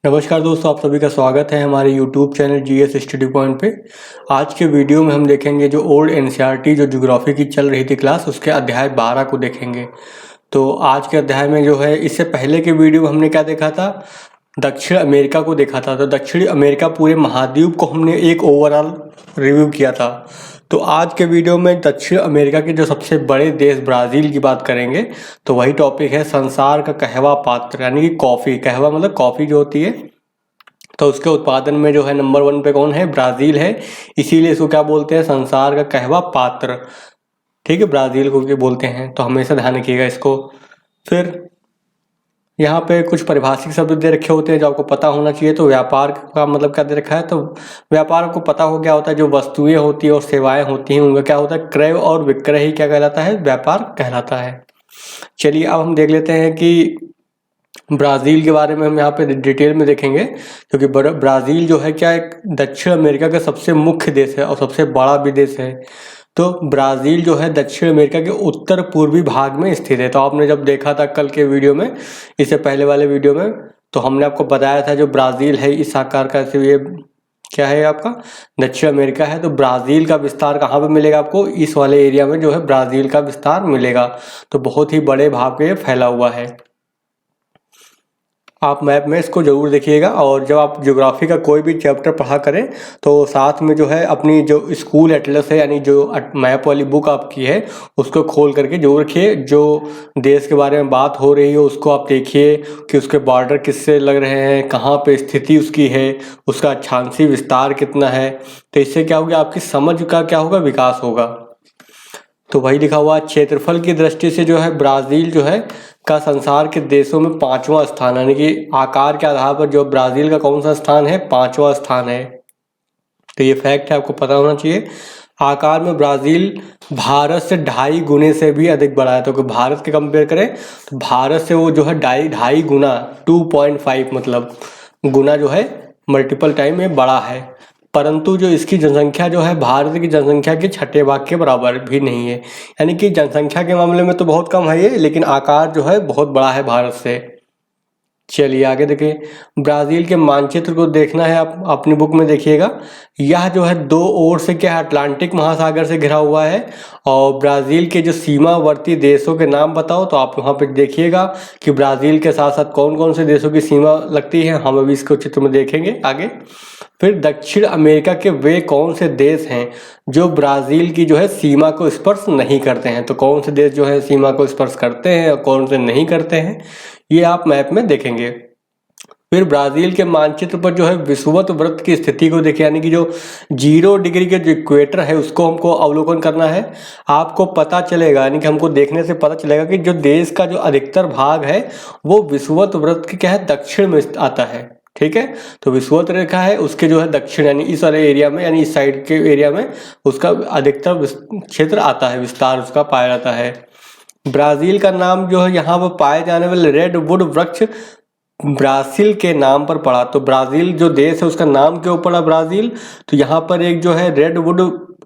नमस्कार दोस्तों, आप सभी का स्वागत है हमारे YouTube channel GS study point पे। आज के वीडियो में हम देखेंगे जो ओल्ड एनसीईआरटी जो ज्योग्राफी की चल रही थी क्लास, उसके अध्याय 12 को देखेंगे। तो आज के अध्याय में जो है, इससे पहले के वीडियो में हमने क्या देखा था, दक्षिण अमेरिका को देखा था। तो दक्षिण अमेरिका पूरे महाद्वीप को हमने एक ओवरऑल रिव्यू किया था। तो आज के वीडियो में दक्षिण अमेरिका के जो सबसे बड़े देश ब्राज़ील की बात करेंगे। तो वही टॉपिक है संसार का कहवा पात्र, यानी कि कॉफ़ी। कहवा मतलब कॉफ़ी जो होती है। तो उसके उत्पादन में जो है नंबर 1 पे कौन है? ब्राज़ील है। इसीलिए इसको क्या बोलते हैं? संसार का कहवा पात्र। ठीक है, ब्राज़ील को क्या बोलते हैं, तो हमेशा ध्यान रखिएगा इसको। फिर यहाँ पे कुछ पारिभाषिक शब्द दे रखे होते हैं जो आपको पता होना चाहिए। तो व्यापार का मतलब क्या दे रखा है? तो व्यापार को पता हो क्या होता है, जो वस्तुएं होती हैं और सेवाएं होती हैं उनका क्या होता है? क्रय और विक्रय ही क्या कहलाता है? व्यापार कहलाता है। चलिए अब हम देख लेते हैं कि ब्राज़ील के बारे में हम यहाँ पे डिटेल में देखेंगे, क्योंकि ब्राज़ील जो है क्या, एक दक्षिण अमेरिका का सबसे मुख्य देश है और सबसे बड़ा भी देश है। तो ब्राज़ील जो है दक्षिण अमेरिका के उत्तर पूर्वी भाग में स्थित है। तो आपने जब देखा था कल के वीडियो में, इससे पहले वाले वीडियो में, तो हमने आपको बताया था जो ब्राज़ील है इस आकार का, ये क्या है आपका? दक्षिण अमेरिका है। तो ब्राज़ील का विस्तार कहाँ पे मिलेगा आपको? इस वाले एरिया में जो है ब्राज़ील का विस्तार मिलेगा। तो बहुत ही बड़े भाग पे फैला हुआ है। आप मैप में इसको ज़रूर देखिएगा, और जब आप ज्योग्राफी का कोई भी चैप्टर पढ़ा करें तो साथ में जो है अपनी जो स्कूल एटलस है, यानी जो मैप वाली बुक आपकी है, उसको खोल करके जरूर रखिए। जो देश के बारे में बात हो रही है उसको आप देखिए कि उसके बॉर्डर किससे लग रहे हैं, कहाँ पे स्थिति उसकी है, उसका अक्षांशीय विस्तार कितना है। तो इससे क्या होगा, आपकी समझ का क्या होगा? विकास होगा। तो वही लिखा हुआ क्षेत्रफल की दृष्टि से जो है ब्राज़ील जो है का संसार के देशों में 5वां स्थान, यानी कि आकार के आधार पर जो ब्राज़ील का कौन सा स्थान है? 5वां स्थान है। तो ये फैक्ट है, आपको पता होना चाहिए। आकार में ब्राज़ील भारत से 2.5 गुने से भी अधिक बड़ा है। तो अगर भारत के कंपेयर करें तो भारत से वो जो है 2.5 गुना, 2.5 मतलब गुना जो है, मल्टीपल टाइम में बड़ा है। परंतु जो इसकी जनसंख्या जो है भारत की जनसंख्या के 6ठे भाग के बराबर भी नहीं है। यानी कि जनसंख्या के मामले में तो बहुत कम है ये, लेकिन आकार जो है बहुत बड़ा है भारत से। चलिए आगे देखिए, ब्राज़ील के मानचित्र को देखना है, आप अपनी बुक में देखिएगा। यह जो है दो ओर से क्या है? अटलांटिक महासागर से घिरा हुआ है। और ब्राज़ील के जो सीमावर्ती देशों के नाम बताओ, तो आप वहाँ पे देखिएगा कि ब्राज़ील के साथ साथ कौन कौन से देशों की सीमा लगती है। हम अभी इसको चित्र में देखेंगे आगे। फिर दक्षिण अमेरिका के वे कौन से देश हैं जो ब्राज़ील की जो है सीमा को स्पर्श नहीं करते हैं। तो कौन से देश जो है सीमा को स्पर्श करते हैं और कौन से नहीं करते हैं, ये आप मैप में देखेंगे। फिर ब्राज़ील के मानचित्र पर जो है विषुवत वृत्त की स्थिति को देखिए, यानी कि जो 0 डिग्री के जो इक्वेटर है उसको हमको अवलोकन करना है। आपको पता चलेगा, यानी कि हमको देखने से पता चलेगा कि जो देश का जो अधिकतर भाग है वो विषुवत वृत्त के क्या है? दक्षिण में आता है। ठीक है, तो विषुवत रेखा है उसके जो है दक्षिण, यानी इस वाले एरिया में, यानी इस साइड के एरिया में उसका अधिकतर क्षेत्र आता है, विस्तार उसका पाया जाता है। ब्राज़ील का नाम जो है यहाँ पर पाए जाने वाले रेडवुड वृक्ष ब्राज़ील के नाम पर पड़ा। तो ब्राज़ील जो देश है उसका नाम क्यों पड़ा ब्राज़ील? तो यहाँ पर एक जो है रेडवुड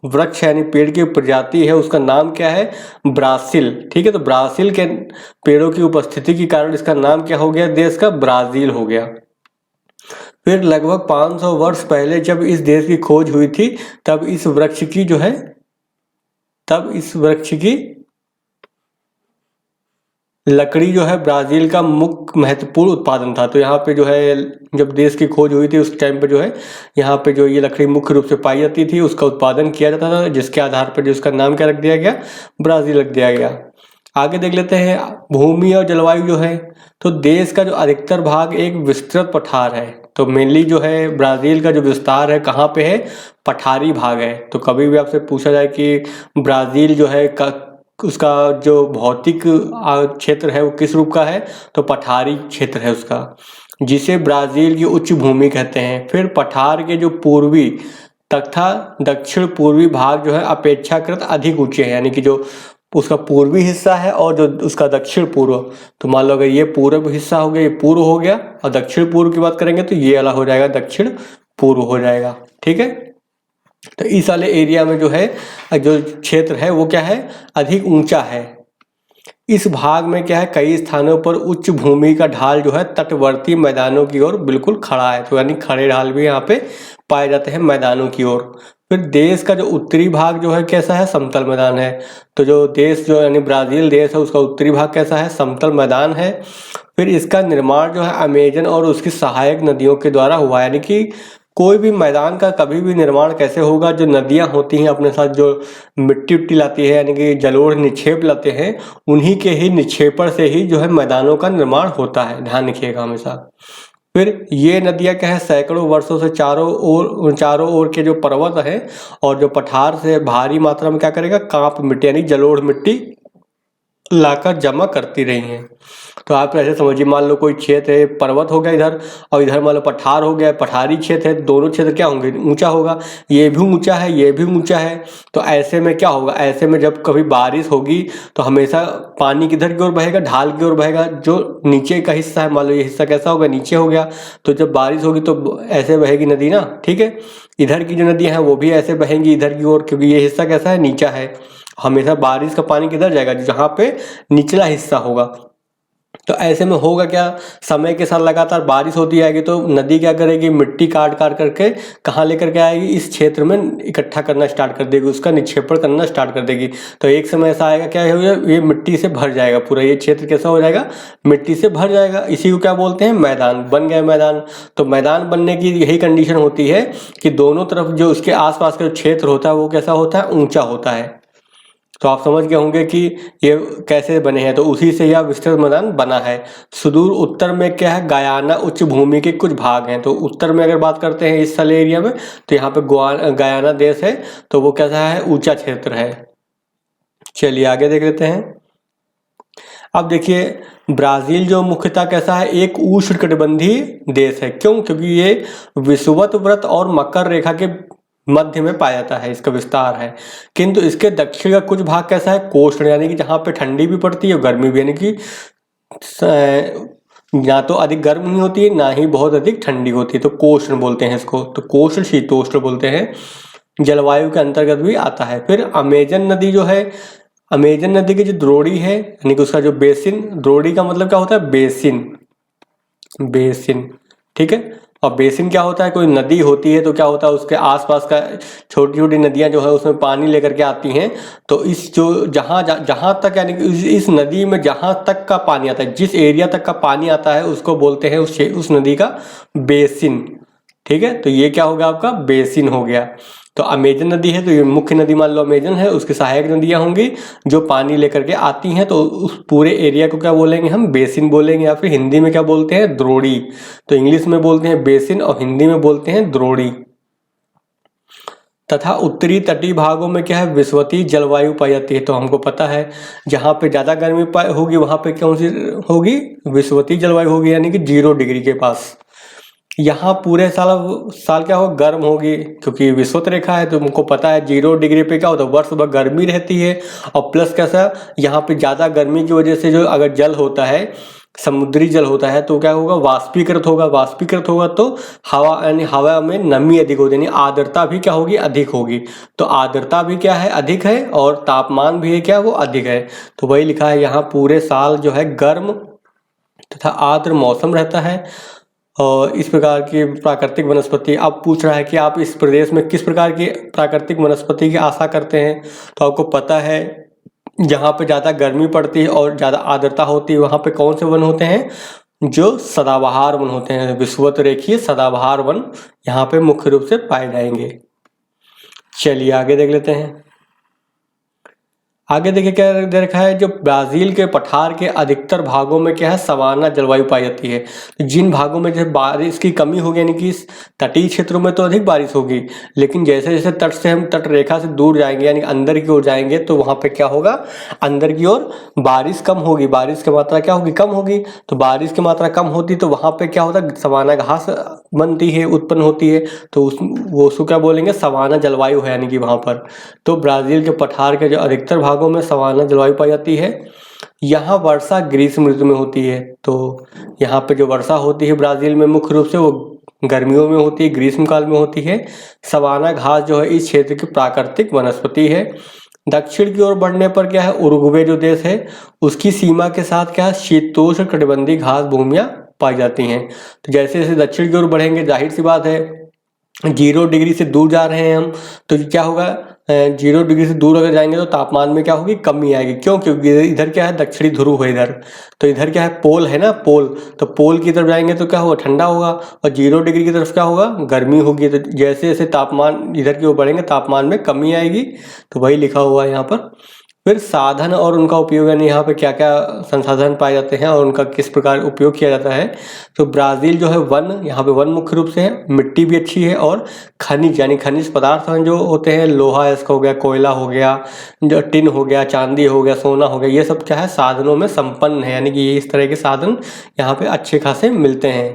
वृक्ष यानी पेड़ की प्रजाति है, उसका नाम क्या है? ब्राज़ील। ठीक है, तो ब्राज़ील के पेड़ों की उपस्थिति के कारण इसका नाम क्या हो गया? देश का ब्राज़ील हो गया। फिर लगभग 500 वर्ष पहले जब इस देश की खोज हुई थी, तब इस वृक्ष की लकड़ी जो है ब्राज़ील का मुख्य महत्वपूर्ण उत्पादन था। तो यहाँ पे जो है जब देश की खोज हुई थी उस टाइम पे जो है यहाँ पे जो ये लकड़ी मुख्य रूप से पाई जाती थी, उसका उत्पादन किया जाता था, जिसके आधार पर जो उसका नाम क्या रख दिया गया? ब्राज़ील रख दिया गया। आगे देख लेते हैं भूमि और जलवायु जो है। तो देश का जो अधिकतर भाग एक विस्तृत पठार है। तो मेनली जो है ब्राज़ील का जो विस्तार है कहाँ पे है? पठारी भाग है। तो कभी भी आपसे पूछा जाए कि ब्राज़ील जो है उसका जो भौतिक क्षेत्र है वो किस रूप का है, तो पठारी क्षेत्र है उसका, जिसे ब्राज़ील की उच्च भूमि कहते हैं। फिर पठार के जो पूर्वी तथा दक्षिण पूर्वी भाग जो है अपेक्षाकृत अधिक ऊंचे हैं, यानी कि जो उसका पूर्वी हिस्सा है और जो उसका दक्षिण पूर्व। तो मान लो अगर ये पूर्व हिस्सा हो गया, ये पूर्व हो गया, और दक्षिण पूर्व की बात करेंगे तो ये अलग हो जाएगा, दक्षिण पूर्व हो जाएगा। ठीक है, तो इस वाले एरिया में जो है जो क्षेत्र है वो क्या है? अधिक ऊंचा है। इस भाग में क्या है, कई स्थानों पर उच्च भूमि का ढाल जो है तटवर्ती मैदानों की ओर बिल्कुल खड़ा है, तो यानी खड़े ढाल भी यहाँ पे पाए जाते हैं मैदानों की ओर। फिर देश का जो उत्तरी भाग जो है कैसा है, समतल मैदान है। तो जो देश जो यानी ब्राज़ील देश है उसका उत्तरी भाग कैसा है, समतल मैदान है। फिर इसका निर्माण जो है अमेजन और उसकी सहायक नदियों के द्वारा हुआ, यानी कि कोई भी मैदान का कभी भी निर्माण कैसे होगा, जो नदियां होती हैं अपने साथ जो मिट्टी उट्टी लाती है, यानी कि जलोढ़ निक्षेप लाते हैं, उन्हीं के ही निक्षेपण से ही जो है मैदानों का निर्माण होता है, ध्यान रखिएगा हमेशा। फिर ये नदियां क्या है, सैकड़ों वर्षों से चारों ओर के जो पर्वत है और जो पठार से भारी मात्रा में क्या करेगा, कांप मिट्टी यानी जलोढ़ मिट्टी लाकर जमा करती रही हैं। तो आप ऐसे समझिए, मान लो कोई क्षेत्र है, पर्वत हो गया इधर और इधर मान लो पठार हो गया, पठारी क्षेत्र है, दोनों क्षेत्र क्या होंगे, ऊंचा होगा, ये भी ऊंचा है ये भी ऊंचा है। तो ऐसे में क्या होगा, ऐसे में जब कभी बारिश होगी तो हमेशा पानी किधर की ओर बहेगा, ढाल की ओर बहेगा। जो नीचे का हिस्सा है, मान लो ये हिस्सा कैसा होगा, नीचे हो गया, तो जब बारिश होगी तो ऐसे बहेगी नदी ना, ठीक है। इधर की जो नदियाँ हैं वो भी ऐसे बहेंगी इधर की ओर, क्योंकि ये हिस्सा कैसा है, नीचा है। हमेशा बारिश का पानी किधर जाएगा, जहाँ पे निचला हिस्सा होगा। तो ऐसे में होगा क्या, समय के साथ लगातार बारिश होती जाएगी तो नदी क्या करेगी, मिट्टी काट काट करके कहाँ लेकर के आएगी, इस क्षेत्र में इकट्ठा करना स्टार्ट कर देगी, उसका निक्षेपण करना स्टार्ट कर देगी। तो एक समय ऐसा आएगा क्या होगा, ये मिट्टी से भर जाएगा, पूरा ये क्षेत्र कैसा हो जाएगा, मिट्टी से भर जाएगा। इसी को क्या बोलते हैं, मैदान बन गया मैदान। तो मैदान बनने की यही कंडीशन होती है कि दोनों तरफ जो उसके आसपास का जो क्षेत्र होता है वो कैसा होता है, ऊंचा होता है। तो आप समझ गए होंगे कि ये कैसे बने हैं, तो उसी से यह विस्तृत मैदान बना है। सुदूर उत्तर में क्या है, गयाना उच्च भूमि के कुछ भाग हैं। तो उत्तर में अगर बात करते हैं इस साले एरिया में, तो यहाँ पे गयाना देश है, तो वो कैसा है, ऊंचा क्षेत्र है। चलिए आगे देख लेते हैं। अब देखिए ब्राजील जो मुख्यतः कैसा है, एक उष्णकटिबंधीय देश है। क्यों, क्योंकि ये विषुवत और मकर रेखा के मध्य में पाया जाता है, इसका विस्तार है। किंतु इसके दक्षिण का कुछ भाग कैसा है, कोष्ण, यानी कि जहाँ पे ठंडी भी पड़ती है गर्मी भी, यानी कि ना तो अधिक गर्म नहीं होती है ना ही बहुत अधिक ठंडी होती है, तो कोष्ण बोलते हैं इसको। तो कोष्ण शीतोष्ण बोलते हैं, जलवायु के अंतर्गत भी आता है। फिर अमेजन नदी जो है, अमेजन नदी की जो द्रोणी है, यानी कि उसका जो बेसिन, द्रोणी का मतलब क्या होता है, बेसिन, बेसिन, ठीक है। और बेसिन क्या होता है, कोई नदी होती है तो क्या होता है, उसके आसपास का छोटी छोटी नदियां जो है उसमें पानी लेकर के आती हैं। तो इस जो जहां तक, यानी कि इस नदी में जहां तक का पानी आता है, जिस एरिया तक का पानी आता है उसको बोलते हैं उस नदी का बेसिन, ठीक है। तो ये क्या होगा, आपका बेसिन हो गया। तो अमेजन नदी है तो ये मुख्य नदी मान लो अमेजन है, उसकी सहायक नदियां होंगी जो पानी लेकर के आती हैं। तो उस पूरे एरिया को क्या बोलेंगे हम, बेसिन बोलेंगे, या फिर हिंदी में क्या बोलते हैं, द्रोणी। तो इंग्लिश में बोलते हैं बेसिन और हिंदी में बोलते हैं द्रोणी। तथा उत्तरी तटीय भागों में क्या है, विषुवतीय जलवायु पाई जाती है। तो हमको पता है जहाँ पे ज़्यादा गर्मी होगी वहाँ पे कौन सी होगी, विषुवतीय जलवायु होगी, यानी कि 0 डिग्री के पास। यहाँ पूरे साल क्या होगा, गर्म होगी, क्योंकि विषुवत रेखा है। तो हमको पता है 0 डिग्री पे क्या होता है, वर्ष भर गर्मी रहती है। और प्लस कैसा, यहाँ पे ज़्यादा गर्मी की वजह से जो अगर जल होता है, समुद्री जल होता है, तो क्या होगा, वाष्पीकृत होगा। वाष्पीकृत होगा तो हवा, यानी हवा में नमी अधिक होगी, यानी आर्द्रता भी क्या होगी, अधिक होगी। तो आर्द्रता भी क्या है, अधिक है, और तापमान भी है क्या, वो अधिक है। तो वही लिखा है यहाँ, पूरे साल जो है गर्म तथा आर्द्र मौसम रहता है। और इस प्रकार की प्राकृतिक वनस्पति, अब पूछ रहा है कि आप इस प्रदेश में किस प्रकार की प्राकृतिक वनस्पति की आशा करते हैं। तो आपको पता है जहाँ पे ज़्यादा गर्मी पड़ती है और ज़्यादा आर्द्रता होती है वहाँ पे कौन से वन होते हैं, जो सदाबहार वन होते हैं। विषुवत रेखीय सदाबहार वन यहाँ पे मुख्य रूप से पाए जाएंगे। चलिए आगे देख लेते हैं। आगे देखिए क्या दे रखा है, जो ब्राज़ील के पठार के अधिकतर भागों में क्या है, सवाना जलवायु पाई जाती है। तो जिन भागों में जैसे बारिश की कमी होगी, यानी कि तटीय क्षेत्रों में तो अधिक बारिश होगी, लेकिन जैसे जैसे तट से हम तट रेखा से दूर जाएंगे, यानी अंदर की ओर जाएंगे, तो वहाँ पे क्या होगा, अंदर की ओर बारिश कम होगी, बारिश की मात्रा क्या होगी, कम होगी। तो बारिश की मात्रा कम होती तो वहाँ पे क्या होता है, सवाना घास बनती है, उत्पन्न होती है। तो उसको क्या बोलेंगे, सवाना जलवायु है, यानी कि वहाँ पर। तो ब्राज़ील के पठार के जो अधिकतर भागों में सवाना जलवायु पाई जाती है। यहाँ वर्षा ग्रीष्म ऋतु में होती है। तो यहाँ पे जो वर्षा होती है ब्राज़ील में मुख्य रूप से वो गर्मियों में होती है, ग्रीष्म काल में होती है। सवाना घास जो है इस क्षेत्र की प्राकृतिक वनस्पति है। दक्षिण की ओर बढ़ने पर क्या है, उरुग्वे जो देश है उसकी सीमा के साथ क्या है, शीतोष्ण कटिबंधीय घास भूमियां पाई जाती हैं। तो जैसे जैसे दक्षिण की ओर बढ़ेंगे, जाहिर सी बात है 0 डिग्री से दूर जा रहे हैं हम, तो क्या होगा, 0 डिग्री से दूर अगर जाएंगे तो तापमान में क्या होगी, कमी आएगी। क्यों? क्योंकि इधर क्या है, दक्षिणी ध्रुव है इधर, तो इधर क्या है, पोल है ना, पोल, तो पोल की तरफ जाएंगे तो क्या होगा, ठंडा होगा, और 0 डिग्री की तरफ क्या होगा, गर्मी होगी। तो जैसे जैसे तापमान इधर की ओर बढ़ेंगे तापमान में कमी आएगी। तो वही लिखा हुआ है यहाँ पर। फिर साधन और उनका उपयोग, यानी यहाँ पे क्या क्या संसाधन पाए जाते हैं और उनका किस प्रकार उपयोग किया जाता है। तो ब्राज़ील जो है वन, यहाँ पे वन मुख्य रूप से है, मिट्टी भी अच्छी है, और खनिज यानी खनिज पदार्थ हैं जो होते हैं, लोहा इसका हो गया, कोयला हो गया, जो टिन हो गया, चांदी हो गया, सोना हो गया, ये सब क्या है, साधनों में संपन्न है, यानी कि ये इस तरह के साधन यहाँ पे अच्छे खासे मिलते हैं।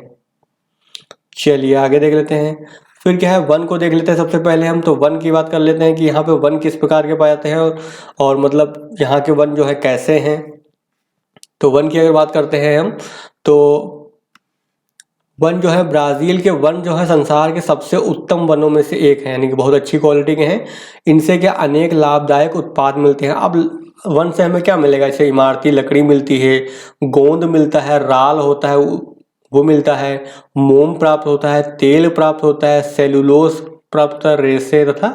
चलिए आगे देख लेते हैं। फिर क्या है, वन को देख लेते हैं सबसे पहले हम। तो वन की बात कर लेते हैं कि यहाँ पे वन किस प्रकार के पाए जाते हैं, और मतलब यहाँ के वन जो है कैसे हैं। तो वन की अगर बात करते हैं हम, तो वन जो है, ब्राज़ील के वन जो है संसार के सबसे उत्तम वनों में से एक है, यानी कि बहुत अच्छी क्वालिटी के हैं। इनसे क्या अनेक लाभदायक उत्पाद मिलते हैं। अब वन से हमें क्या मिलेगा, जैसे इमारती लकड़ी मिलती है, गोंद मिलता है, राल होता है वो मिलता है, मोम प्राप्त होता है, तेल प्राप्त होता है, सेलुलोज प्राप्त होता है, रेशे तथा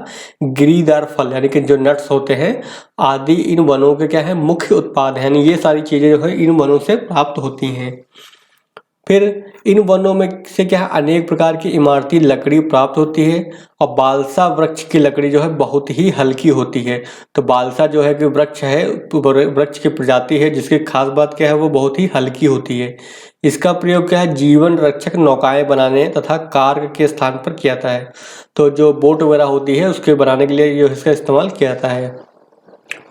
गिरीदार फल यानी कि जो नट्स होते हैं आदि इन वनों के क्या है, मुख्य उत्पाद हैं। यानी ये सारी चीजें जो है इन वनों से प्राप्त होती हैं। फिर इन वनों में से क्या है, अनेक प्रकार की इमारती लकड़ी प्राप्त होती है, और बालसा वृक्ष की लकड़ी जो है बहुत ही हल्की होती है। तो बालसा जो है कि वृक्ष है, वृक्ष की प्रजाति है जिसकी खास बात क्या है, वो बहुत ही हल्की होती है। इसका प्रयोग क्या है, जीवन रक्षक नौकाएं बनाने तथा कार्ग के स्थान पर किया जाता है। तो जो बोट वगैरह होती है उसके बनाने के लिए जो इसका इस्तेमाल किया जाता है।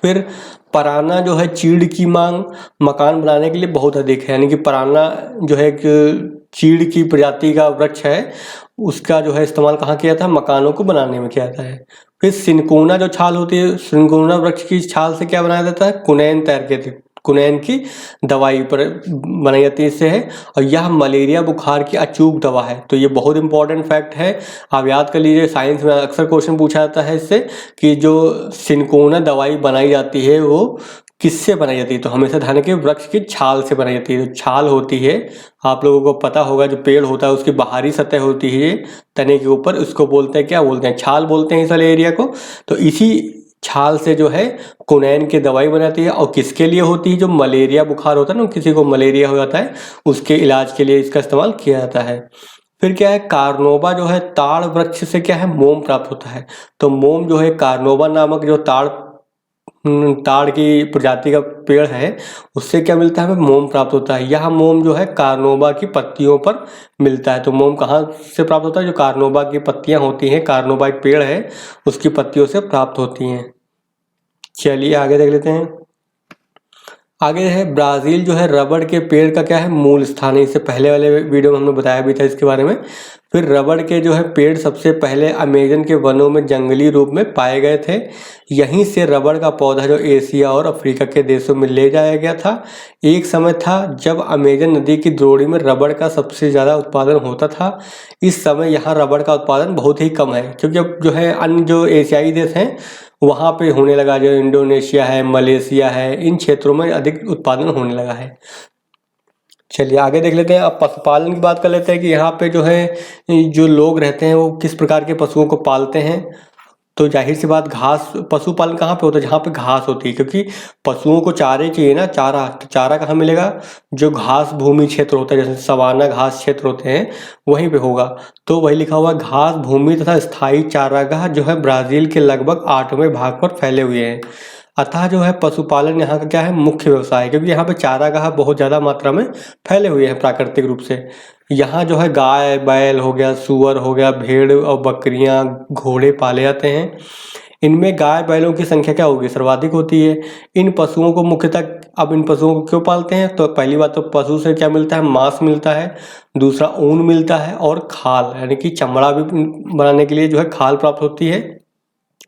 फिर पराना जो है, चीड़ की मांग मकान बनाने के लिए बहुत अधिक है, यानी कि पराना जो है एक चीड़ की प्रजाति का वृक्ष है, उसका जो है इस्तेमाल कहाँ किया था, मकानों को बनाने में किया जाता है। फिर सिनकोना जो छाल होती है, सिनकोना वृक्ष की छाल से क्या बनाया जाता है, कुनैन तैयार किया जाता है, कुनैन की दवाई पर बनाई जाती है इससे है, और यह मलेरिया बुखार की अचूक दवा है। तो ये बहुत इंपॉर्टेंट फैक्ट है, आप याद कर लीजिए, साइंस में अक्सर क्वेश्चन पूछा जाता है इससे कि जो सिनकोना दवाई बनाई जाती है वो किससे बनाई जाती है। तो हमेशा ध्यान रखिए, वृक्ष की छाल से बनाई जाती है। जो छाल होती है, आप लोगों को पता होगा, जो पेड़ होता है उसकी बाहरी सतह होती है तने के ऊपर, उसको बोलते हैं, क्या बोलते हैं, छाल बोलते हैं इस वाले एरिया को। तो इसी छाल से जो है कुनैन की दवाई बनाती है, और किसके लिए होती है, जो मलेरिया बुखार होता है ना, किसी को मलेरिया हो जाता है उसके इलाज के लिए इसका इस्तेमाल किया जाता है। फिर क्या है, कार्नोबा जो है, ताड़ वृक्ष से क्या है, मोम प्राप्त होता है। तो मोम जो है, कार्नोबा नामक जो ताड़ की प्रजाति का पेड़ है, उससे क्या मिलता है, हमें मोम प्राप्त होता है। यह मोम जो है कार्नोबा की पत्तियों पर मिलता है। तो मोम कहाँ से प्राप्त होता है, जो कार्नोबा की पत्तियां होती हैं, कार्नोबा एक पेड़ है उसकी पत्तियों से प्राप्त होती हैं। चलिए आगे देख लेते हैं। आगे है, ब्राज़ील जो है रबड़ के पेड़ का क्या है, मूल स्थान है। इससे पहले वाले वीडियो में हमने बताया भी था इसके बारे में। फिर रबड़ के जो है पेड़ सबसे पहले अमेजन के वनों में जंगली रूप में पाए गए थे। यहीं से रबड़ का पौधा जो एशिया और अफ्रीका के देशों में ले जाया गया था। एक समय था जब अमेजन नदी की द्रोणी में रबड़ का सबसे ज़्यादा उत्पादन होता था। इस समय यहाँ रबड़ का उत्पादन बहुत ही कम है, क्योंकि अब जो है अन्य जो एशियाई देश हैं वहाँ पे होने लगा, जो इंडोनेशिया है, मलेशिया है, इन क्षेत्रों में अधिक उत्पादन होने लगा है। चलिए आगे देख लेते हैं। अब पशुपालन की बात कर लेते हैं कि यहाँ पे जो है जो लोग रहते हैं वो किस प्रकार के पशुओं को पालते हैं। तो जाहिर सी बात, घास पशुपालन कहाँ पे होता है, जहाँ पे घास होती है, क्योंकि पशुओं को चारे चाहिए ना, चारा। तो चारा कहाँ मिलेगा, जो घास भूमि क्षेत्र होता है, जैसे सवाना घास क्षेत्र होते हैं वहीं पे होगा। तो वही लिखा हुआ, घास भूमि तथा स्थायी चारागाह जो है ब्राज़ील के लगभग 8वें भाग पर फैले हुए हैं। अतः जो है पशुपालन यहाँ का क्या है, मुख्य व्यवसाय है, क्योंकि यहाँ पे चारागाह बहुत ज़्यादा मात्रा में फैले हुए हैं प्राकृतिक रूप से। यहाँ जो है गाय बैल हो गया, सुअर हो गया, भेड़ और बकरियाँ, घोड़े पाले जाते हैं। इनमें गाय बैलों की संख्या क्या होगी, सर्वाधिक होती है। इन पशुओं को मुख्यतः, अब इन पशुओं को क्यों पालते हैं, तो पहली बात तो पशु से क्या मिलता है, मांस मिलता है, दूसरा ऊन मिलता है, और खाल यानी कि चमड़ा भी बनाने के लिए जो है खाल प्राप्त होती है।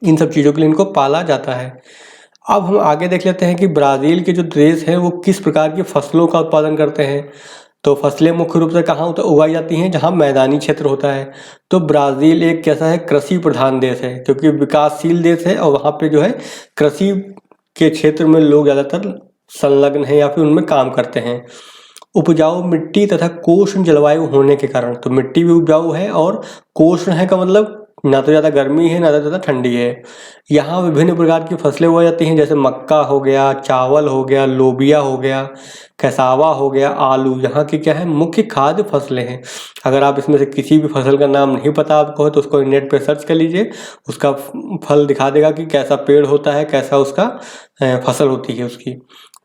इन सब चीज़ों के लिए इनको पाला जाता है। अब हम आगे देख लेते हैं कि ब्राज़ील के जो देश हैं वो किस प्रकार की फसलों का उत्पादन करते हैं। तो फसलें मुख्य रूप से कहाँ उगाई जाती हैं, जहाँ मैदानी क्षेत्र होता है। तो ब्राज़ील एक कैसा है, कृषि प्रधान देश है, क्योंकि विकासशील देश है और वहाँ पे जो है कृषि के क्षेत्र में लोग ज़्यादातर संलग्न हैं या फिर उनमें काम करते हैं। उपजाऊ मिट्टी तथा कोष्ण जलवायु होने के कारण, तो मिट्टी भी उपजाऊ है और कोष्ण है का मतलब ना तो ज़्यादा गर्मी है ना ज़्यादा ठंडी है। यहाँ विभिन्न प्रकार की फसलें उगाई जाती हैं, जैसे मक्का हो गया, चावल हो गया, लोबिया हो गया, कैसावा हो गया, आलू। यहाँ की क्या है, मुख्य खाद्य फसलें हैं। अगर आप इसमें से किसी भी फसल का नाम नहीं पता आपको है तो उसको नेट पे सर्च कर लीजिए, उसका फल दिखा देगा कि कैसा पेड़ होता है, कैसा उसका फसल होती है उसकी।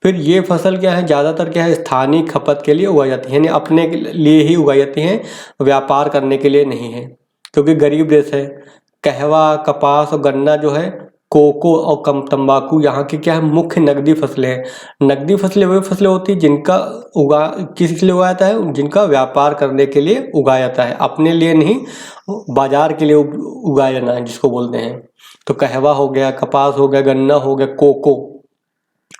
फिर ये फसल क्या है, ज़्यादातर क्या है, स्थानीय खपत के लिए उगाई जाती है, यानी अपने लिए ही उगाई जाती हैं, व्यापार करने के लिए नहीं है, क्योंकि गरीब देश है। कहवा, कपास और गन्ना जो है, कोको और तंबाकू यहाँ की क्या है, मुख्य नकदी फसलें हैं। नकदी फसलें वही फसलें होती हैं जिनका किस लिए उगाया जाता है, जिनका व्यापार करने के लिए उगाया जाता है, अपने लिए नहीं, बाजार के लिए उगाया जाना है जिसको बोलते हैं। तो कहवा हो गया, कपास हो गया, गन्ना हो गया, कोको।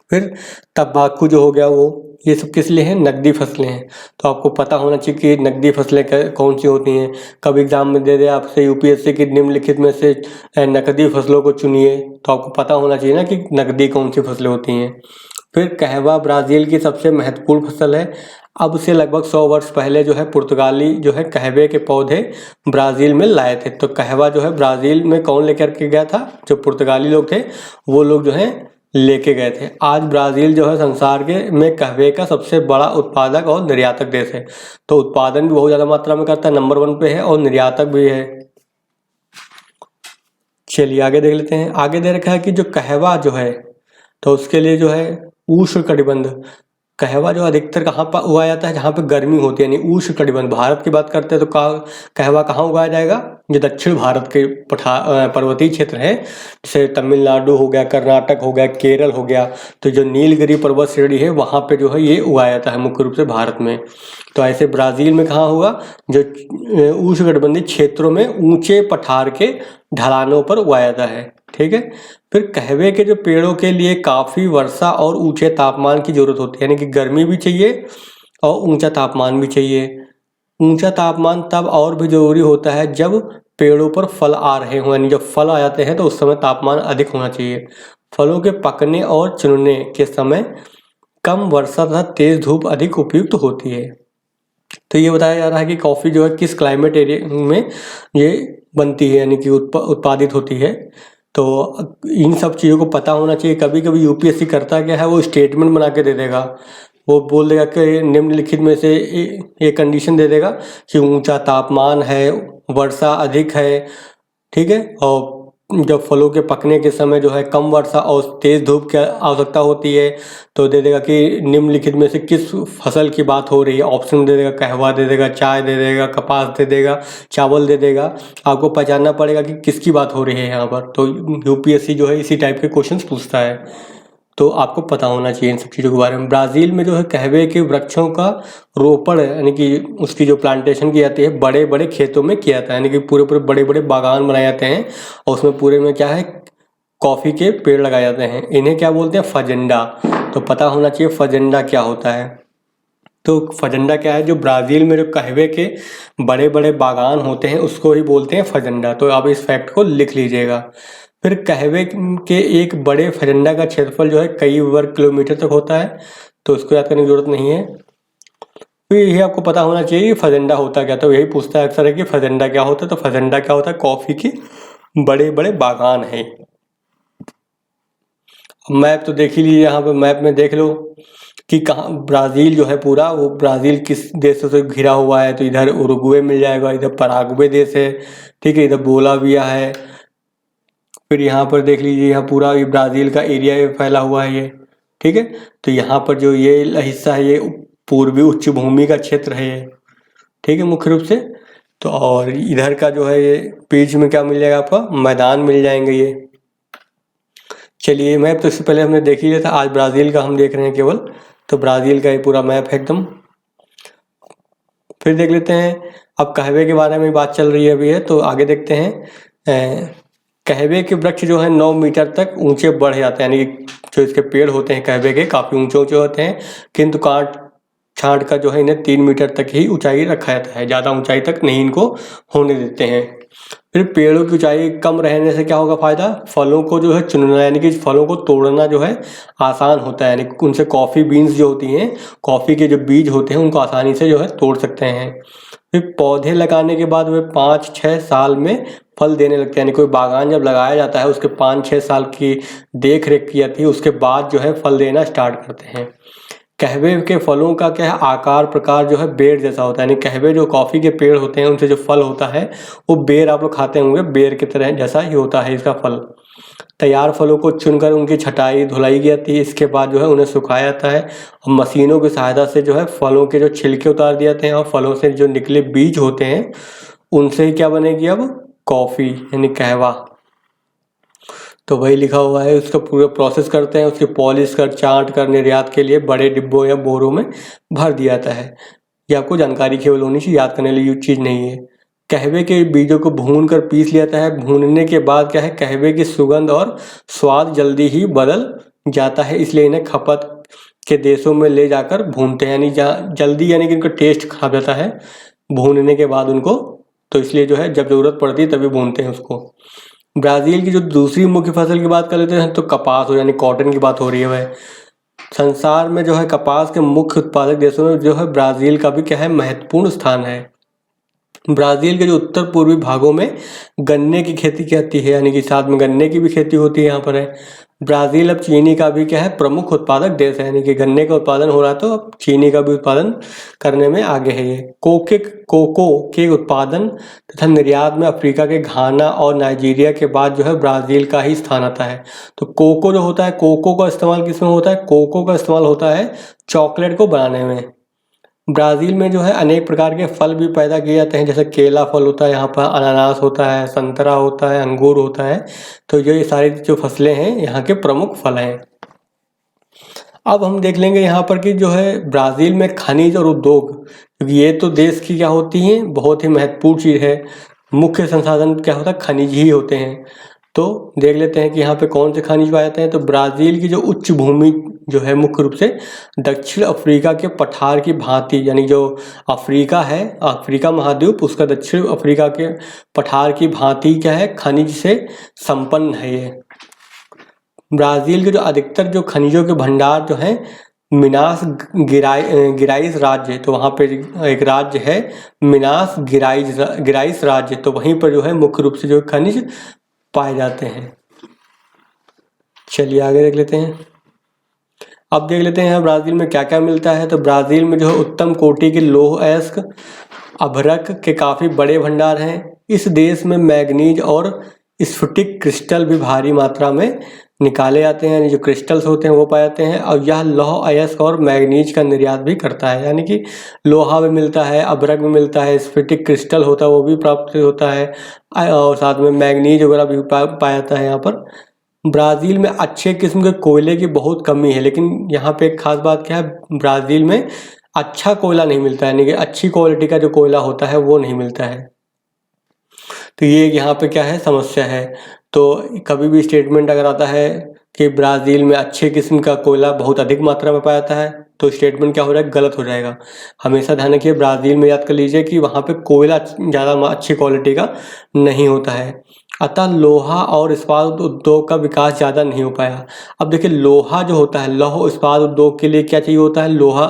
फिर तंबाकू जो हो गया वो, ये सब किस लिए हैं, नकदी फसलें हैं। तो आपको पता होना चाहिए कि नकदी फसलें कौन सी होती हैं। कभी एग्जाम में दे दे आपसे यूपीएससी की निम्नलिखित में से नकदी फसलों को चुनिए, तो आपको पता होना चाहिए ना कि नकदी कौन सी फसलें होती हैं। फिर कहवा ब्राज़ील की सबसे महत्वपूर्ण फसल है। अब से लगभग 100 वर्ष पहले जो है पुर्तगाली जो है कहवे के पौधे ब्राज़ील में लाए थे। तो कहवा जो है ब्राज़ील में कौन लेकर के गया था, जो पुर्तगाली लोग थे वो लोग जो है लेके गए थे। आज ब्राज़ील जो है संसार के में कहवे का सबसे बड़ा उत्पादक और निर्यातक देश है। तो उत्पादन भी बहुत ज़्यादा मात्रा में करता है, नंबर 1 पे है, और निर्यातक भी है। चलिए आगे देख लेते हैं। आगे दे रखा है कि जो कहवा जो है, तो उसके लिए जो है उष्णकटिबंध, कहवा जो अधिकतर कहाँ पर उगाया जाता है, जहाँ पे गर्मी होती है, यानी उष्णकटिबंध। भारत की बात करते हैं तो कहवा कहाँ उगाया जाएगा, जो दक्षिण भारत के पर्वतीय क्षेत्र हैं, जैसे तमिलनाडु हो गया, कर्नाटक हो गया, केरल हो गया, तो जो नीलगिरी पर्वत श्रेणी है वहाँ पे जो है ये उगाया जाता है मुख्य रूप से भारत में। तो ऐसे ब्राज़ील में कहाँ होगा, जो उष्णकटिबंधीय क्षेत्रों में ऊंचे पठार के ढलानों पर उगाया जाता है। ठीक है। फिर कहवे के जो पेड़ों के लिए काफ़ी वर्षा और ऊंचे तापमान की जरूरत होती है, यानी कि गर्मी भी चाहिए और ऊंचा तापमान भी चाहिए। ऊंचा तापमान तब और भी जरूरी होता है जब पेड़ों पर फल आ रहे हों, यानी जब फल आ जाते हैं तो उस समय तापमान अधिक होना चाहिए। फलों के पकने और चुनने के समय कम वर्षा तथा तेज धूप अधिक उपयुक्त होती है। तो ये बताया जा रहा है कि कॉफ़ी जो है किस क्लाइमेट एरिया में ये बनती है, यानी कि उत्पादित होती है। तो इन सब चीज़ों को पता होना चाहिए। कभी कभी यूपीएससी करता क्या है, वो स्टेटमेंट बना के दे देगा, वो बोल देगा कि निम्नलिखित में से एक कंडीशन दे देगा कि ऊंचा तापमान है, वर्षा अधिक है, ठीक है, और जब फलों के पकने के समय जो है कम वर्षा और तेज़ धूप की आवश्यकता होती है, तो दे देगा कि निम्नलिखित में से किस फसल की बात हो रही है। ऑप्शन दे देगा, कहवा दे देगा, चाय दे देगा, कपास दे देगा, चावल दे देगा। आपको पहचानना पड़ेगा कि किसकी बात हो रही है यहाँ पर। तो यूपीएससी जो है इसी टाइप के क्वेश्चंस पूछता है, तो आपको पता होना चाहिए इन सब चीज़ों के बारे में। ब्राज़ील में जो है कहवे के वृक्षों का रोपण है, यानी कि उसकी जो प्लांटेशन की जाती है बड़े बड़े खेतों में किया जाता है, यानी कि पूरे पूरे बड़े बड़े बागान बनाए जाते हैं और उसमें पूरे में क्या है, कॉफ़ी के पेड़ लगाए जाते हैं। इन्हें क्या बोलते हैं, फजेंडा। तो पता होना चाहिए फजेंडा क्या होता है। तो फजेंडा क्या है, जो ब्राज़ील में जो कहवे के बड़े बड़े बागान होते हैं उसको ही बोलते हैं फजेंडा। तो आप इस फैक्ट को लिख लीजिएगा। फिर कहवे के एक बड़े फजेंडा का क्षेत्रफल जो है कई वर्ग किलोमीटर तक होता है, तो उसको याद करने की जरूरत नहीं है। तो यही आपको पता होना चाहिए कि फजेंडा होता क्या। तो यही पूछता है अक्सर है कि फजेंडा क्या होता है। तो फजेंडा क्या होता है, कॉफ़ी के बड़े बड़े बागान हैं। मैप तो देख ही लीजिए, यहाँ पे मैप में देख लो कि कहाँ ब्राज़ील जो है पूरा, वो ब्राज़ील किस देशों से घिरा हुआ है। तो इधर उरुग्वे मिल जाएगा, इधर पराग्वे देश है, ठीक है, इधर बोलाविया है। फिर यहाँ पर देख लीजिए, यहाँ पूरा ये ब्राज़ील का एरिया फैला हुआ है ये, ठीक है। तो यहाँ पर जो ये हिस्सा है ये पूर्वी उच्च भूमि का क्षेत्र है ये, ठीक है, मुख्य रूप से। तो और इधर का जो है ये बीच में क्या मिल जाएगा, आपका मैदान मिल जाएंगे ये। चलिए मैप तो इससे पहले हमने देख ही लिया था, आज ब्राज़ील का हम देख रहे हैं केवल। तो ब्राज़ील का ये पूरा मैप है एकदम। फिर देख लेते हैं, अब कहवे के बारे में बात चल रही है अभी है, तो आगे देखते हैं। कहवे के वृक्ष जो है 9 मीटर तक ऊंचे बढ़ जाते हैं, यानी जो इसके पेड़ होते हैं कहवे के काफ़ी ऊंचे ऊंचे होते हैं, किंतु काट छांट कर जो है इन्हें 3 मीटर तक ही ऊंचाई रखा जाता है, ज़्यादा ऊंचाई तक नहीं इनको होने देते हैं। फिर पेड़ों की ऊंचाई कम रहने से क्या होगा फ़ायदा, फलों को जो है चुनना यानी कि फलों को तोड़ना जो है आसान होता है, यानी उनसे कॉफ़ी बीन्स जो होती हैं, कॉफ़ी के जो बीज होते हैं उनको आसानी से जो है तोड़ सकते हैं। फिर पौधे लगाने के बाद वे 5-6 साल में फल देने लगते हैं, यानी कोई बागान जब लगाया जाता है उसके 5-6 साल की देख रेख की जाती है, उसके बाद जो है फल देना स्टार्ट करते हैं। कहवे के फलों का क्या है, आकार प्रकार जो है बेर जैसा होता है, यानी कहवे जो कॉफ़ी के पेड़ होते हैं उनसे जो फल होता है वो बेर आप लोग खाते होंगे, बेर की तरह जैसा ही होता है इसका फल। तैयार फलों को चुनकर उनकी छटाई धुलाई की जाती है, इसके बाद जो है उन्हें सुखाया जाता है और मशीनों की सहायता से जो है फलों के जो छिलके उतार दिए जाते हैं और फलों से जो निकले बीज होते हैं उनसे ही क्या बनेगी अब कॉफ़ी यानी कहवा। तो वही लिखा हुआ है, उसका पूरा प्रोसेस करते हैं, उसकी पॉलिश कर चाट कर निर्यात के लिए बड़े डिब्बों या बोरों में भर दिया जाता है। ये आपको जानकारी केवल होनी चाहिए, याद करने लिए चीज़ नहीं है। कहवे के बीजों को भून कर पीस लिया जाता है, भूनने के बाद क्या है कहवे की सुगंध और स्वाद जल्दी ही बदल जाता है, इसलिए इन्हें खपत के देशों में ले जाकर भूनते हैं, यानी जल्दी यानी कि इनका टेस्ट खराब जाता है भूनने के बाद उनको, तो इसलिए जो है जब ज़रूरत पड़ती है तभी भूनते हैं उसको। ब्राज़ील की जो दूसरी मुख्य फसल की बात कर लेते हैं तो कपास हो यानी कॉटन की बात हो रही है। वह संसार में जो है कपास के मुख्य उत्पादक देशों में जो है ब्राज़ील का भी क्या है महत्वपूर्ण स्थान है। ब्राज़ील के जो उत्तर पूर्वी भागों में गन्ने की खेती की जाती है, यानी कि साथ में गन्ने की भी खेती होती है यहाँ पर है। ब्राज़ील अब चीनी का भी क्या है प्रमुख उत्पादक देश है, यानी कि गन्ने का उत्पादन हो रहा है तो अब चीनी का भी उत्पादन करने में आगे है ये। कोको के उत्पादन तथा निर्यात में अफ्रीका के घाना और नाइजीरिया के बाद जो है ब्राज़ील का ही स्थान आता है। तो कोको जो होता है, कोको का इस्तेमाल किस में होता है, कोको का इस्तेमाल होता है चॉकलेट को बनाने में। ब्राज़ील में जो है अनेक प्रकार के फल भी पैदा किए जाते हैं, जैसे केला फल होता है यहाँ पर, अनानास होता है, संतरा होता है, अंगूर होता है। तो ये सारी जो फसलें हैं यहाँ के प्रमुख फल हैं। अब हम देख लेंगे यहाँ पर कि जो है ब्राज़ील में खनिज और उद्योग, क्योंकि ये तो देश की क्या होती हैं बहुत ही महत्वपूर्ण चीज़ है, मुख्य संसाधन क्या होता है खनिज ही होते हैं। तो देख लेते हैं कि यहाँ पे कौन से खनिज पाए जाते हैं। तो ब्राज़ील की जो उच्च भूमि जो है मुख्य रूप से दक्षिण अफ्रीका के पठार की भांति, यानी जो अफ्रीका है, अफ्रीका महाद्वीप, उसका दक्षिण अफ्रीका के पठार की भांति क्या है खनिज से संपन्न है ये। ब्राज़ील के जो अधिकतर जो खनिजों के भंडार जो हैं मिनास गिराइस राज्य, तो वहाँ पे एक राज्य है मिनास गिराइस राज्य, तो वहीं पर जो है मुख्य रूप से जो खनिज पाए जाते हैं। चलिए आगे देख लेते हैं। अब देख लेते हैं ब्राज़ील में क्या क्या मिलता है। तो ब्राज़ील में जो है उत्तम कोटि के लौह अयस्क अभ्रक के काफ़ी बड़े भंडार हैं। इस देश में मैग्नीज और स्फटिक क्रिस्टल भी भारी मात्रा में निकाले जाते हैं, यानी जो क्रिस्टल्स होते हैं वो पाए जाते हैं। और यह लौह अयस्क और मैग्नीज का निर्यात भी करता है, यानी कि लोहा भी मिलता है, अभ्रक भी मिलता है, स्फटिक क्रिस्टल होता है वो भी प्राप्त होता है, और साथ में मैग्नीज वगैरह भी पाया जाता है यहाँ पर। ब्राज़ील में अच्छे किस्म के कोयले की बहुत कमी है, लेकिन यहाँ पे एक खास बात क्या है, ब्राज़ील में अच्छा कोयला नहीं मिलता है, यानी कि अच्छी क्वालिटी का जो कोयला होता है वो नहीं मिलता है। तो ये यहाँ पे क्या है समस्या है। तो कभी भी स्टेटमेंट अगर आता है कि ब्राज़ील में अच्छे किस्म का कोयला बहुत अधिक मात्रा में पाया जाता है, तो स्टेटमेंट क्या हो रहा है गलत हो जाएगा। हमेशा ध्यान रखिए, ब्राज़ील में याद कर लीजिए कि वहाँ पे कोयला ज़्यादा अच्छी क्वालिटी का नहीं होता है, अतः लोहा और इस्पात उद्योग का विकास ज़्यादा नहीं हो पाया। अब देखिए लोहा जो होता है, लौह इस्पात उद्योग के लिए क्या चाहिए होता है, लोहा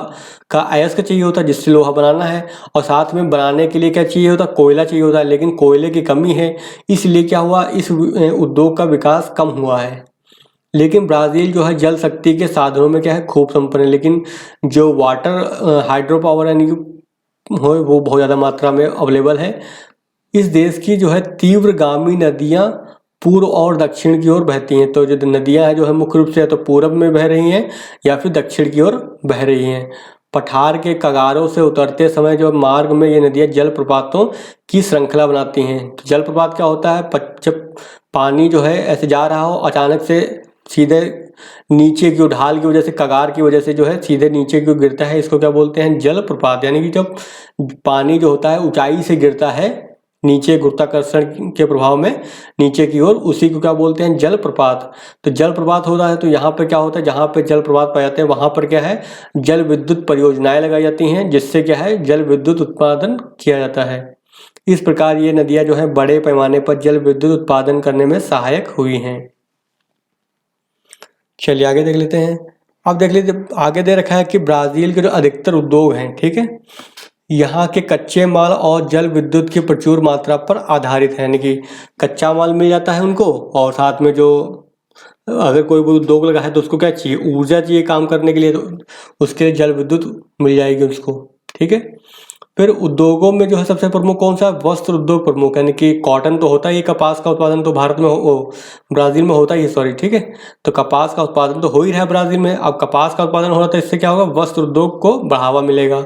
का अयस्क चाहिए होता है जिससे लोहा बनाना है, और साथ में बनाने के लिए क्या चाहिए होता है, कोयला चाहिए होता है, लेकिन कोयले की कमी है, इसलिए क्या हुआ इस उद्योग का विकास कम हुआ है। लेकिन ब्राज़ील जो है जल शक्ति के साधनों में क्या है खूब संपन्न है, लेकिन जो वाटर हाइड्रो पावर यानी कि वो बहुत ज़्यादा मात्रा में अवेलेबल है। इस देश की जो है तीव्रगामी नदियाँ पूर्व और दक्षिण की ओर बहती हैं। तो जो नदियाँ हैं जो है मुख्य रूप से या तो पूरब में बह रही हैं या फिर दक्षिण की ओर बह रही हैं। पठार के कगारों से उतरते समय जो मार्ग में ये नदियाँ जलप्रपातों की श्रृंखला बनाती हैं। तो जलप्रपात क्या होता है, जब पानी जो है ऐसे जा रहा हो अचानक से सीधे नीचे की ढाल की वजह से, कगार की वजह से जो है सीधे नीचे की ओर गिरता है, इसको क्या बोलते हैं जलप्रपात। यानी कि जब पानी जो होता है ऊंचाई से गिरता है नीचे गुरुत्वाकर्षण के प्रभाव में नीचे की ओर, उसी को क्या बोलते हैं, जलप्रपात। तो जलप्रपात हो रहा है तो यहाँ पे क्या होता है, जहाँ पे जलप्रपात पाए जाते हैं वहाँ पर क्या है, जल विद्युत परियोजनाएं लगाई जाती हैं, जिससे क्या है, जल विद्युत उत्पादन किया जाता है। इस प्रकार ये नदियाँ जो हैं बड़े पैमाने पर जल विद्युत उत्पादन करने में सहायक हुई हैं। चलिए आगे देख लेते हैं। अब देख लीजिए आगे दे रखा है कि ब्राज़ील के जो अधिकतर उद्योग हैं, ठीक है, यहाँ के कच्चे माल और जल विद्युत की प्रचुर मात्रा पर आधारित है, यानी कि कच्चा माल मिल जाता है उनको, और साथ में जो अगर कोई भी उद्योग लगा है तो उसको क्या चाहिए, ऊर्जा चाहिए काम करने के लिए, तो उसके लिए जल विद्युत मिल जाएगी उसको, ठीक है। फिर उद्योगों में जो है सबसे प्रमुख कौन सा, वस्त्र उद्योग प्रमुख, यानी कि कॉटन तो होता ही, कपास का उत्पादन तो भारत में ब्राज़ील में होता ही, सॉरी, ठीक है। तो कपास का उत्पादन तो हो ही रहा है ब्राज़ील में। अब कपास का उत्पादन हो रहा है तो इससे क्या होगा, वस्त्र उद्योग को बढ़ावा मिलेगा।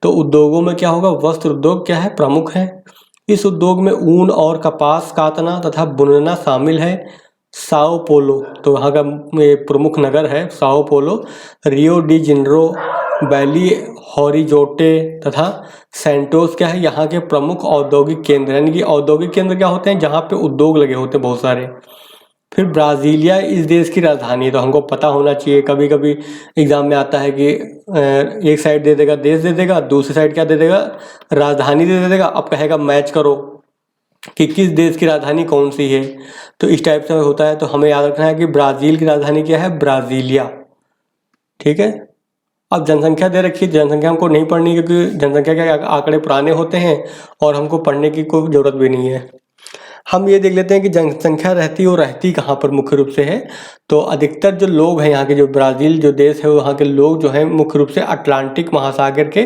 तो उद्योगों में क्या होगा, वस्त्र उद्योग क्या है, प्रमुख है। इस उद्योग में ऊन और कपास काटना तथा बुनना शामिल है। साओ पोलो, तो वहाँ का प्रमुख नगर है Sao Paulo. Rio de Janeiro, Belo Horizonte तथा सैंटोस क्या है, यहाँ के प्रमुख औद्योगिक केंद्र, यानी कि औद्योगिक केंद्र क्या होते हैं, जहाँ पे उद्योग लगे होते हैं बहुत सारे। फिर ब्राज़ीलिया इस देश की राजधानी है, तो हमको पता होना चाहिए, कभी कभी एग्जाम में आता है कि एक साइड दे देगा देश दे देगा, दूसरी साइड क्या दे देगा, राजधानी दे देगा। अब कहेगा मैच करो कि किस देश की राजधानी कौन सी है, तो इस टाइप से होता है। तो हमें याद रखना है कि ब्राज़ील की राजधानी क्या है, ब्राज़ीलिया, ठीक है। अब जनसंख्या दे रखी है, जनसंख्या हमको नहीं पढ़नी क्योंकि जनसंख्या के आंकड़े पुराने होते हैं और हमको पढ़ने की कोई ज़रूरत भी नहीं है। हम ये देख लेते हैं कि जनसंख्या रहती कहाँ पर मुख्य रूप से है। तो अधिकतर जो लोग हैं यहाँ के, जो ब्राज़ील जो देश है वहाँ के लोग जो हैं मुख्य रूप से अटलांटिक महासागर के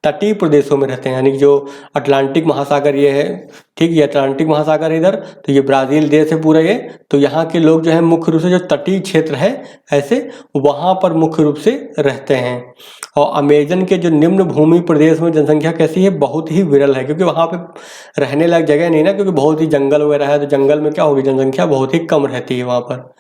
तटीय प्रदेशों में रहते हैं, यानी कि जो अटलांटिक महासागर ये है, ठीक, ये अटलांटिक महासागर है इधर, तो ये ब्राज़ील देश है पूरा ये। तो यहाँ के लोग जो है मुख्य रूप से जो तटीय क्षेत्र है ऐसे, वहाँ पर मुख्य रूप से रहते हैं। और अमेजन के जो निम्न भूमि प्रदेश में जनसंख्या कैसी है, बहुत ही विरल है, क्योंकि वहाँ पे रहने लायक जगह नहीं ना, क्योंकि बहुत ही जंगल वगैरह है, तो जंगल में क्या होगी, जनसंख्या बहुत ही कम रहती है वहाँ पर।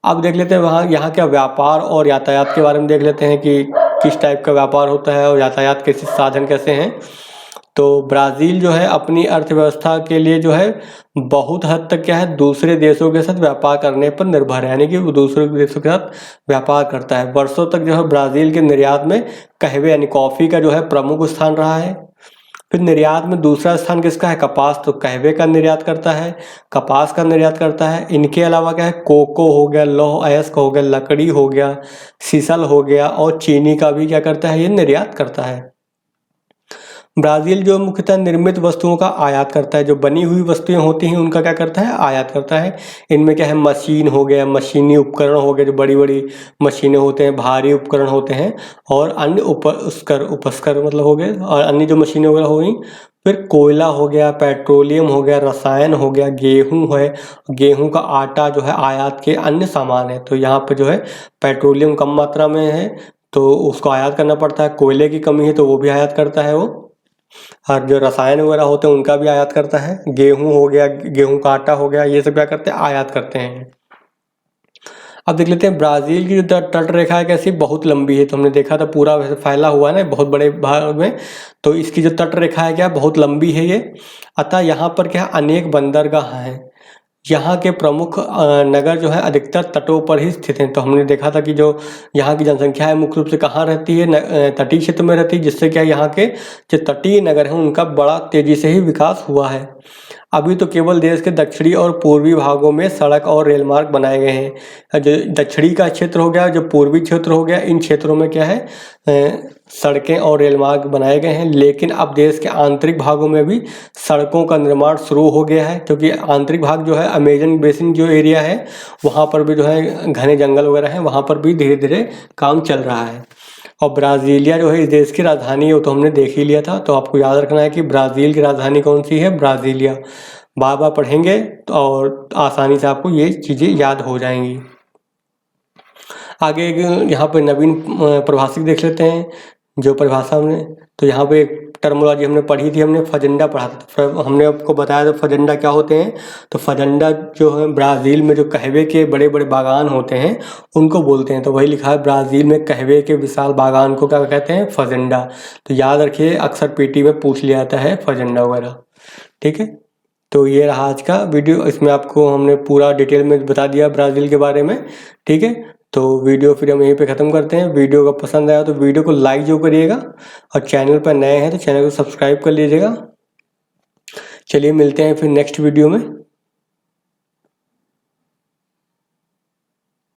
अब देख लेते हैं वहाँ यहाँ का व्यापार और यातायात के बारे में देख लेते हैं कि किस टाइप का व्यापार होता है और यातायात के साधन कैसे हैं। तो ब्राज़ील जो है अपनी अर्थव्यवस्था के लिए जो है बहुत हद तक क्या है, दूसरे देशों के साथ व्यापार करने पर निर्भर है, यानी कि वो दूसरे देशों के साथ व्यापार करता है। वर्षों तक जो है ब्राज़ील के निर्यात में कहवे यानी कॉफ़ी का जो है प्रमुख स्थान रहा है। फिर निर्यात में दूसरा स्थान किसका है, कपास, तो कहवे का निर्यात करता है, कपास का निर्यात करता है। इनके अलावा क्या है, कोको हो गया, लौह अयस्क हो गया, लकड़ी हो गया, सीसल हो गया, और चीनी का भी क्या करता है, ये निर्यात करता है। ब्राज़ील जो मुख्यतः निर्मित वस्तुओं का आयात करता है, जो बनी हुई वस्तुएं होती हैं उनका क्या करता है, आयात करता है। इनमें क्या है, मशीन हो गया, मशीनी उपकरण हो गए, जो बड़ी बड़ी मशीनें होते हैं, भारी उपकरण होते हैं, और अन्य उपस्कर मतलब हो गए, और अन्य जो मशीनें वगैरह हो गई। फिर कोयला हो गया, पेट्रोलियम हो गया, रसायन हो गया, गेहूँ है, गेहूँ का आटा जो है आयात के अन्य सामान है। तो यहाँ पर जो है पेट्रोलियम कम मात्रा में है तो उसको आयात करना पड़ता है, कोयले की कमी है तो वो भी आयात करता है वो, और जो रसायन वगैरह होते हैं उनका भी आयात करता है। गेहूं हो गया, गेहूं का आटा हो गया, ये सब क्या करते हैं, आयात करते हैं। अब देख लेते हैं ब्राज़ील की जो तट रेखा है कैसी, बहुत लंबी है। तो हमने देखा था पूरा वैसे फैला हुआ है ना बहुत बड़े भाग में, तो इसकी जो तट रेखा है क्या, बहुत लंबी है ये। अतः यहाँ पर क्या है, अनेक बंदरगाह हैं। यहाँ के प्रमुख नगर जो है अधिकतर तटों पर ही स्थित हैं। तो हमने देखा था कि जो यहाँ की जनसंख्या है मुख्य रूप से कहाँ रहती है, तटीय क्षेत्र में रहती है, जिससे क्या यहाँ के जो तटीय नगर हैं उनका बड़ा तेजी से ही विकास हुआ है। अभी तो केवल देश के दक्षिणी और पूर्वी भागों में सड़क और रेल मार्ग बनाए गए हैं। जो दक्षिणी का क्षेत्र हो गया, जो पूर्वी क्षेत्र हो गया, इन क्षेत्रों में क्या है, सड़कें और रेल मार्ग बनाए गए हैं। लेकिन अब देश के आंतरिक भागों में भी सड़कों का निर्माण शुरू हो गया है, क्योंकि आंतरिक भाग जो है अमेजन बेसिन जो एरिया है वहाँ पर भी जो है घने जंगल वगैरह हैं, वहाँ पर भी धीरे धीरे काम चल रहा है। और ब्राज़ीलिया जो है इस देश की राजधानी है, वो तो हमने देख ही लिया था। तो आपको याद रखना है कि ब्राज़ील की राजधानी कौन सी है, ब्राज़ीलिया। बार बार पढ़ेंगे तो और आसानी से आपको ये चीज़ें याद हो जाएंगी। आगे यहाँ पे नवीन परिभाषिक देख लेते हैं जो परिभाषा हमने, तो यहाँ पे एक टर्मोलॉजी हमने पढ़ी थी, हमने फजेंडा पढ़ा था। हमने आपको बताया था फजेंडा क्या होते हैं। तो फजेंडा जो है ब्राज़ील में जो कहवे के बड़े बड़े बागान होते हैं उनको बोलते हैं। तो वही लिखा है ब्राज़ील में कहवे के विशाल बागान को क्या कहते हैं, फजेंडा। तो याद रखिए, अक्सर पीटी में पूछ लिया जाता है फजेंडा वगैरह, ठीक है। तो ये रहा आज का वीडियो, इसमें आपको हमने पूरा डिटेल में बता दिया ब्राज़ील के बारे में, ठीक है। तो वीडियो फिर हम यहीं पे ख़त्म करते हैं। वीडियो का पसंद आया तो वीडियो को लाइक जो करिएगा, और चैनल पर नए हैं तो चैनल को सब्सक्राइब कर लीजिएगा। चलिए मिलते हैं फिर नेक्स्ट वीडियो में।